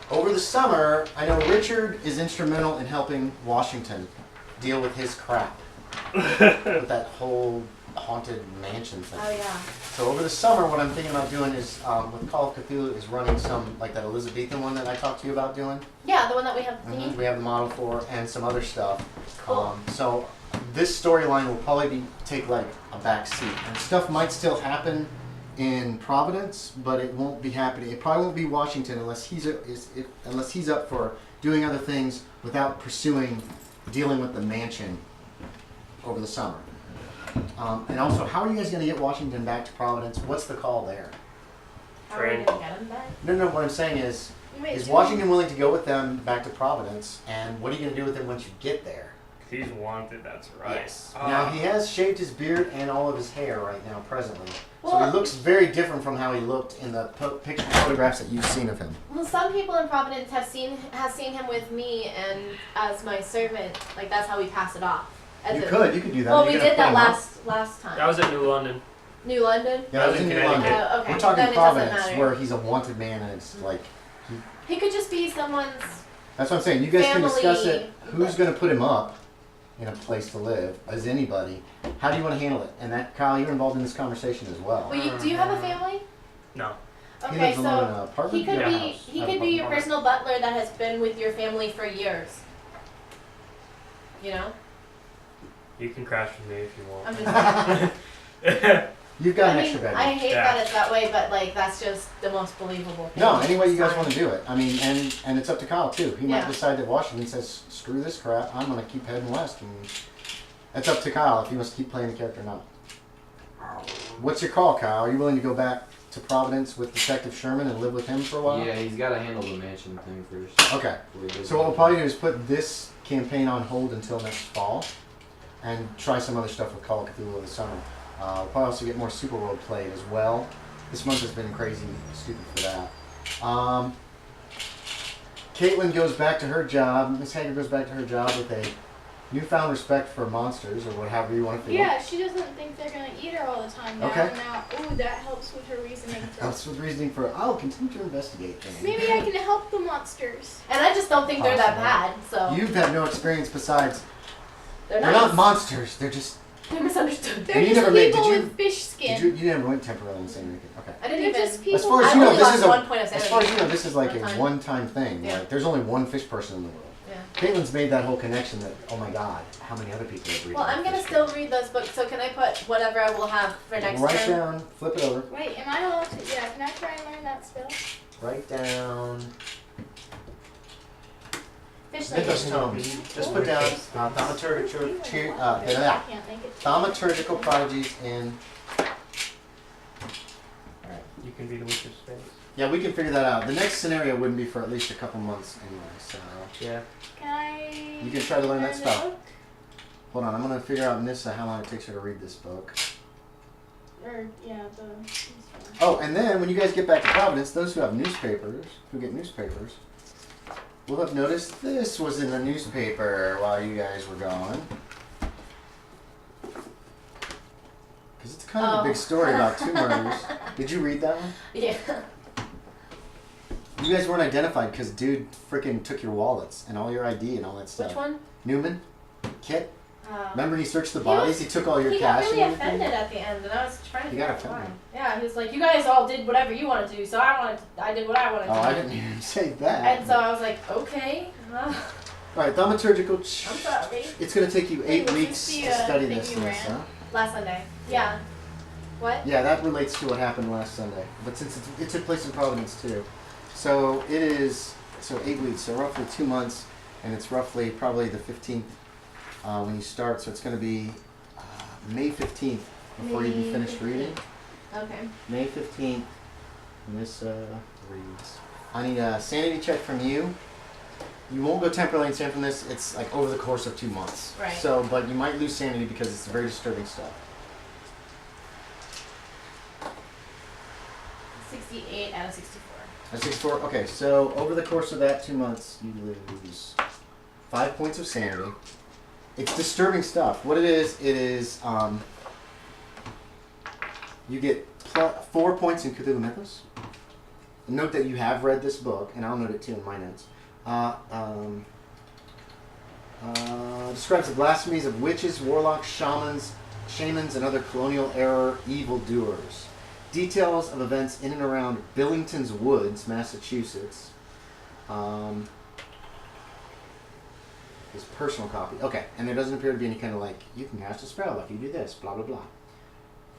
over the summer, I know Richard is instrumental in helping Washington deal with his crap. With that whole haunted mansion thing. Oh, yeah. So over the summer, what I'm thinking about doing is, with Call of Cthulhu, is running some, like that Elizabethan one that I talked to you about doing. Yeah, the one that we have thingy. We have the model for, and some other stuff. Cool. So this storyline will probably take like a back seat. And stuff might still happen in Providence, but it won't be happening. It probably won't be Washington unless he's up for doing other things without pursuing dealing with the mansion over the summer. And also, how are you guys going to get Washington back to Providence? What's the call there? How are we going to get him back? No, what I'm saying is Washington willing to go with them back to Providence? And what are you going to do with him once you get there? He's wanted, that's right. Yes. Now, he has shaved his beard and all of his hair right now, presently. So he looks very different from how he looked in the picture photographs that you've seen of him. Well, some people in Providence have seen him with me and as my servant. Like, that's how we pass it off. You could do that. Well, we did that last time. That was at New London. New London? Yeah, that was in New London. Okay. We're talking then Providence, where he's a wanted man, and it's like... He could just be someone's That's what I'm saying. You guys can discuss family. it. Who's going to put him up in a place to live, as anybody? How do you want to handle it? And that, Kyle, you're involved in this conversation as well. Well, do you have a family? No. He Okay, lives alone in an apartment? he could Yeah. be he could be your personal butler that has been with your family for years. You know? You can crash with me if you want. I'm just You've got an extra bedroom. I hate that it's that way, but like that's just the most believable thing. No, any way you guys want to do it. I mean, and it's up to Kyle too. He might Yeah. decide that Washington says, screw this crap, I'm going to keep heading west. And it's up to Kyle if he wants to keep playing the character or not. What's your call, Kyle? Are you willing to go back to Providence with Detective Sherman and live with him for a while? Yeah, he's got to handle the mansion thing first. Okay. So what we'll probably do is put this campaign on hold until next fall and try some other stuff with Call of Cthulhu in the summer. We'll probably also get more Super World played as well. This month has been crazy stupid for that. Kaitlyn goes back to her job. Miss Hagger goes back to her job with a newfound respect for monsters, or whatever you want to feel. Yeah, she doesn't think they're going to eat her all the time now. Okay. Now, ooh, that helps with her reasoning. Helps with reasoning for, I'll continue to investigate things. Maybe I can help the monsters. And I just don't think they're that bad. So You've had no experience besides, they're they're nice. not monsters, they're just... They're misunderstood. They're you just never made- people did you- with fish skin. You never went temporarily insane or anything. Okay. I didn't They're even. just people. As far as I you know, only this lost is a, 1 point of sanity. as far as you know, this is like One a time. one-time thing. Yeah. Like, there's only one fish person in the world. Yeah. Kaitlyn's made that whole connection that, oh my God, how many other people have read Well, I'm gonna still read those books. So can I put whatever I will have for next Write term? down, flip it over, Wait, am I allowed to? Yeah, can I try and learn that spell? write down Fish Mythos language. tomes. Just put down I can't make it. thaumaturgical prodigies in... Alright. You can be the witch of space. Yeah, we can figure that out. The next scenario wouldn't be for at least a couple months anyway, so... Yeah. Can I? You can try to learn that the spell. book? Hold on, I'm gonna figure out Nissa how long it takes her to read this book. Or yeah, the. Oh, and then when you guys get back to Providence, those who have newspapers, who get newspapers, will have noticed this was in the newspaper while you guys were gone. Because it's kind of a big story about 2 murders. Did you read that one? Yeah. You guys weren't identified because dude freaking took your wallets and all your ID and all that stuff. Which one? Newman? Kit? Oh. Remember he searched the bodies? He took all your He got cash really and everything? offended at the end, and I was trying to He figure got out why. offended. Yeah, he was like, "You guys all did whatever you wanted to do, so I did what I wanted to Oh, do." I didn't even say that. And so I was like, "Okay." Alright, thaumaturgical... I'm sorry. It's going to take you 8 was weeks this the, to study thing this, you ran? Nissa. Last Sunday. Yeah. What? Yeah, that relates to what happened last Sunday. But since it took place in Providence too. So it is, 8 weeks, so roughly 2 months, and it's roughly probably the 15th when you start, so it's going to be May 15th before you even finish reading. Okay. May 15th, Nissa reads. I need a sanity check from you. You won't go temporarily insane from this, it's like over the course of 2 months. Right. So, but you might lose sanity because it's very disturbing stuff. 68 out of 64. At 64? Okay, so over the course of that 2 months, you lose 5 points of sanity. It's disturbing stuff. What it is, you get 4 points in Cthulhu Mythos. note that you have read this book, and I'll note it too in my notes. Describes the blasphemies of witches, warlocks, shamans, and other colonial-era evildoers. Details of events in and around Billington's Woods, Massachusetts. His personal copy. Okay, and there doesn't appear to be any kind of like, you can cast a spell if you do this, blah, blah, blah.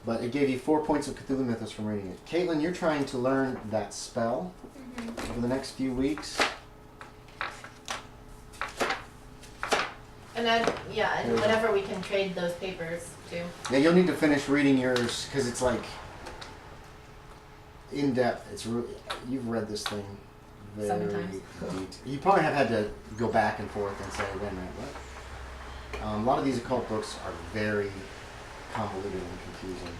But it gave you 4 points of Cthulhu Mythos from reading it. Kaitlyn, you're trying to learn that spell over the next few weeks. And then, yeah, and whenever we can trade those papers too. Yeah, you'll need to finish reading yours because it's like in depth. It's you've read this thing very 7 times. deep. You probably have had to go back and forth and say, wait a minute, what? A lot of these occult books are very convoluted and confusing.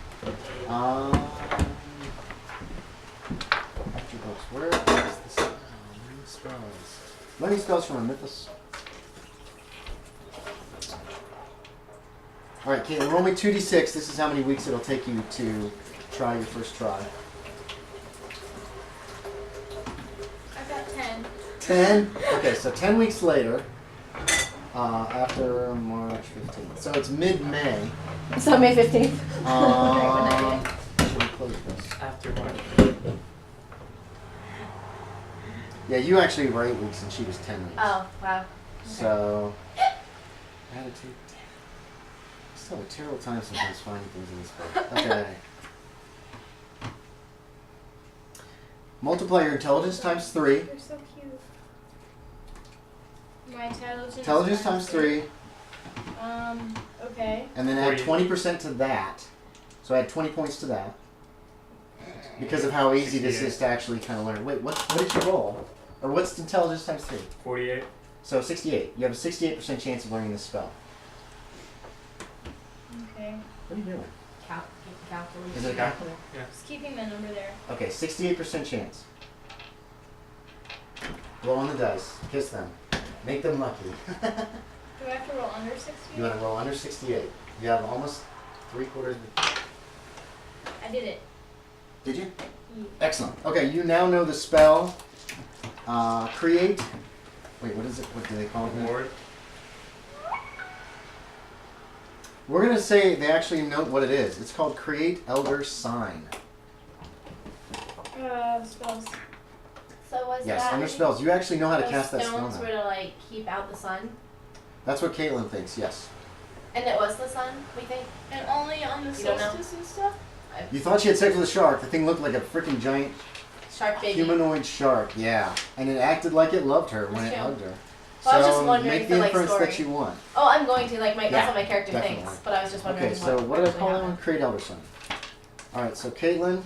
After books, where is this? Learning spells. Learning spells from a mythos. All right, Kaitlyn, roll me 2d6. This is how many weeks it'll take you to try your first try. I got 10. 10? Okay, so 10 weeks later, after March 15th. So it's mid-May. So May 15th. Should we close this? After March. Yeah, you actually were 8 weeks and she was 10 weeks. Oh, wow. So, attitude. Still a terrible time sometimes finding things in this book. Okay. Multiply your intelligence times 3. They're so cute. My intelligence. Intelligence times 3. Okay. And then add 20% to that. So add 20 points to that. Because of how easy this is to actually kind of learn. Wait, what did you roll? Or what's intelligence times 3? 48. So 68. You have a 68% chance of learning this spell. Okay. What are you doing? Calculate. Is it a calculator? Just keeping the number there. Okay, 68% chance. Roll on the dice. Kiss them. Make them lucky. Do I have to roll under 60? You want to roll under 68. You have almost 3/4. I did it. Did you? Yeah. Excellent. Okay, you now know the spell. Create. Wait, what is it? What do they call it? now? Ward. We're going to say they actually know what it is. It's called Create Elder Sign. Spells. So was Yes, that under spells. You actually know how to those cast that spell stones now. were to like keep out the sun? That's what Kaitlyn thinks, yes. And it was the sun, we think? And only on the You don't know? solstice and stuff? You thought she had sex with a shark. The thing looked like a freaking giant Shark baby. humanoid shark, yeah. And it acted like it loved her when That's it true. hugged her. Well, I was so just wondering make for, the like, inference story. that you want. Oh, I'm going to, like, that's Yeah, what my character definitely. thinks. But I was just wondering Okay, so what did I actually call that one? happened. Create Elder Sign. Alright, so Kaitlyn,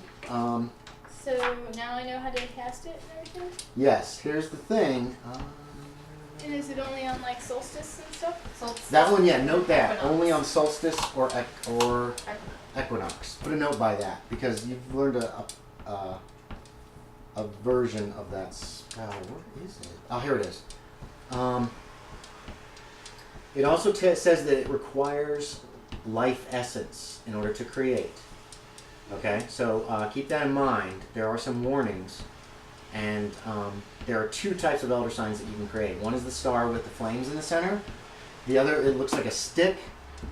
So now I know how to cast it and everything? yes, here's the thing. And is it only on like solstice and stuff? Solstice. That one, yeah, note that. Equinox. Only on solstice or equinox. Put a note by that because you've learned a version of that spell. Where is it? Oh, here it is. It also says that it requires life essence in order to create. Okay, so keep that in mind. There are some warnings, and there are 2 types of elder signs that you can create. One is the star with the flames in the center. The other, it looks like a stick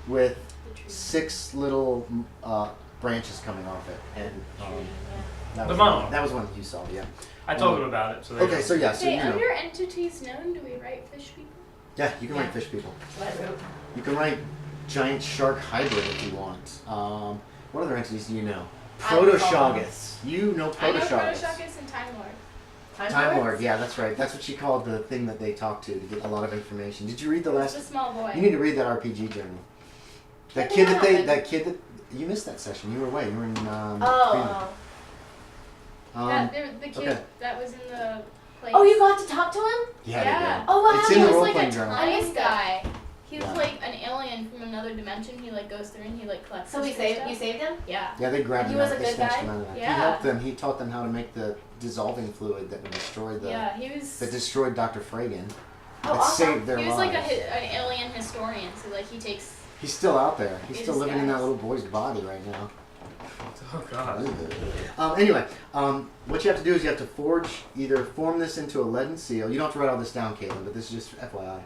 with 6 little branches coming off it, and that was Malone. that was one that you saw. Yeah. I told them about it. So they Okay, so yeah, so Okay, you know, under entities known, do we write fish people? yeah, you can write Yeah. fish people. That's what I wrote. You can write giant shark hybrid if you want. What other entities do you know? I don't know. Protoshogus. You know I know Protoshogus. Protoshogus and Time Lord. Time Lord, yeah, that's right. That's what she called the thing that they talked to get a lot of information. Did you read the It's last? a small boy. You need to read that RPG journal. That Check kid it that they, out. that kid that you missed that session. You were away. You were in. Oh. the kid okay. that was in the place. Oh, you got to talk to him? Yeah, Yeah. they did. Oh, wow. It's He in the was role like playing a journal. I time missed guy. He was Yeah. like an alien from another dimension. He like goes through and he like collects. So we history saved, stuff. you saved him? Yeah. Yeah, they grabbed He him was out. a They good snatched guy? him out of that. He Yeah. helped them. He taught them how to make the dissolving fluid that would destroy the Yeah, he was. that destroyed Dr. Fragan. Oh, That awesome. saved their He was lives. like an alien historian. So like he takes. He's still out there. He's In still living in that disguise. little boy's body right now. Oh god. Anyway, what you have to do is you have to form this into a leaden seal. You don't have to write all this down, Caitlin, but this is just FYI.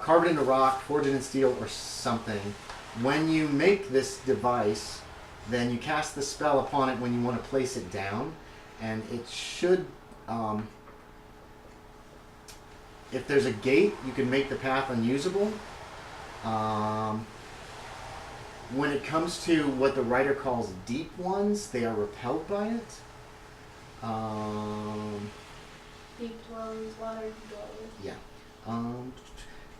Carve it into rock, forge it in steel, or something. When you make this device, then you cast the spell upon it when you want to place it down, and it should. If there's a gate, you can make the path unusable. When it comes to what the writer calls deep ones, they are repelled by it. Deep dwellers, water dwellers. Yeah.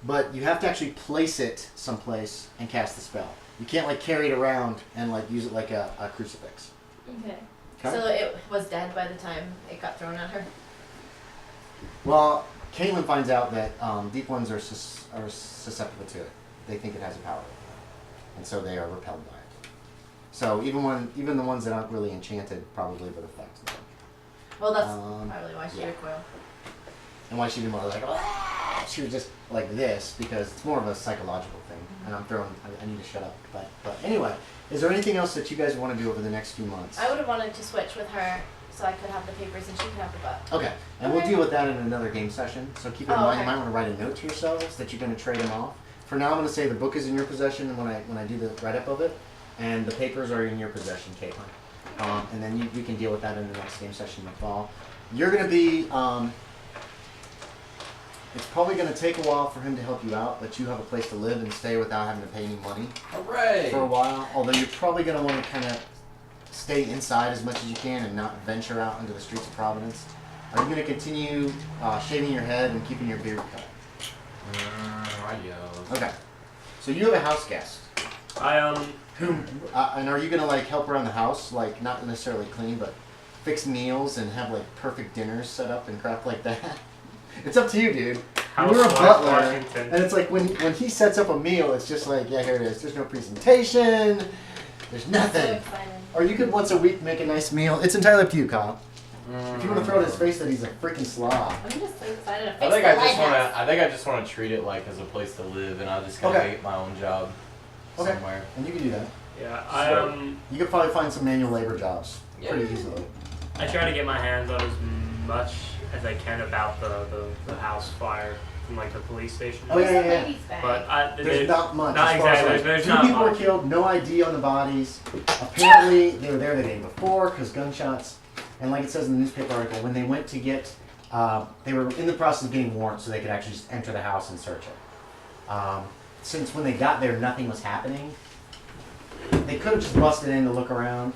But you have to actually place it someplace and cast the spell. You can't like carry it around and like use it like a crucifix. Okay. Okay? So it was dead by the time it got thrown at her. Well, Caitlin finds out that deep ones are susceptible to it. They think it has a power, and so they are repelled by it. So even the ones that aren't really enchanted probably would affect them. Well, that's probably why she recoiled. And why she didn't want to she was just like this because it's more of a psychological thing. And I need to shut up. But anyway, is there anything else that you guys want to do over the next few months? I would have wanted to switch with her so I could have the papers and she could have the butt. Okay, and we'll deal with that in another game session. So keep in mind, okay. you might want to write a note to yourselves that you're going to trade them off. For now, I'm going to say the book is in your possession when I do the write-up of it, and the papers are in your possession, Caitlin. And then we can deal with that in the next game session in the fall. You're going to be... it's probably going to take a while for him to help you out, but you have a place to live and stay without having to pay any money Hooray! for a while. Although you're probably going to want to kind of stay inside as much as you can and not venture out into the streets of Providence. Are you going to continue shaving your head and keeping your beard cut? Okay. So you have a house guest. Who? And are you going to like help around the house, like not necessarily clean, but fix meals and have like perfect dinners set up and crap like that? It's up to you, dude. You're a butler, Washington. and it's like when he sets up a meal, it's just like, yeah, here it is. There's no presentation. There's So nothing. excited. Or you could once a week make a nice meal. It's entirely up to you, Kyle. If you want to throw it in his face that he's a freaking slob. I'm just so excited to fix I think the I just lighthouse. want to. I think I just want to treat it like as a place to live, and I just gotta Okay. make my own job Okay. somewhere. And you can do that. Yeah, You could probably find some manual labor jobs pretty easily. I try to get my hands on as much as I can about the house fire from like the police station. Oh, yeah, It's a yeah, yeah. lady's bag. But There's not much. Not as far as, exactly. like, There's two not people were much. killed, no ID on the bodies. Apparently, they were there the day before because gunshots. And like it says in the newspaper article, when they went to get, they were in the process of getting warrants so they could actually just enter the house and search it. Since when they got there, nothing was happening. They could have just busted in to look around,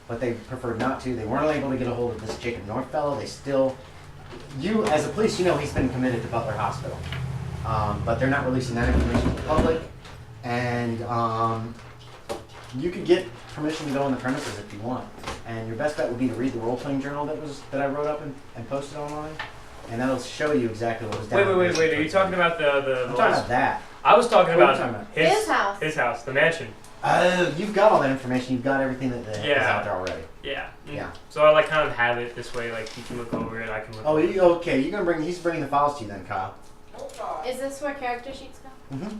but they preferred not to. They weren't able to get a hold of this Jacob North fellow. They still, you as a police, you know he's been committed to Butler Hospital. But they're not releasing that information to the public. And you could get permission to go on the premises if you want. And your best bet would be to read the role-playing journal that I wrote up and posted online. And that'll show you exactly what was down. Wait. Are you talking about the I'm talking about that. I was talking What are about, you talking about? His house. His house, the mansion. You've got all that information. You've got everything that is Yeah. out there already. Yeah. Yeah. So I like kind of have it this way, like you can look over it, I can look Oh, over it. okay. He's bringing the files to you then, Kyle. Is this where character sheets go? Mm-hmm.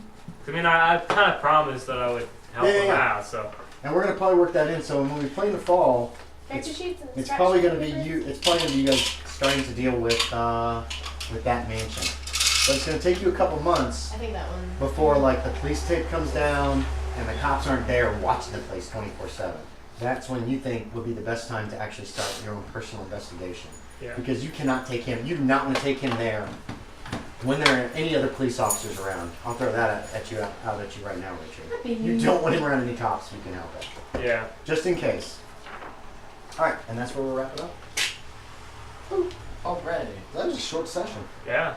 I mean, I kind of promised that I would help him out, so. And we're gonna probably work that in. So when we play in the fall, Character sheets and it's scratch probably gonna be papers? you. It's probably gonna be you guys starting to deal with that mansion. But it's gonna take you a couple months I think that one. before like the police tape comes down and the cops aren't there watching the place 24/7. That's when you think would be the best time to actually start your own personal investigation. Yeah. Because you cannot take him. You do not want to take him there when there are any other police officers around. I'll throw that out at you right now, Richard. You don't want him around any cops if you can help it. Yeah. Just in case. All right, and that's where we'll wrap it up. Already. That was a short session. Yeah.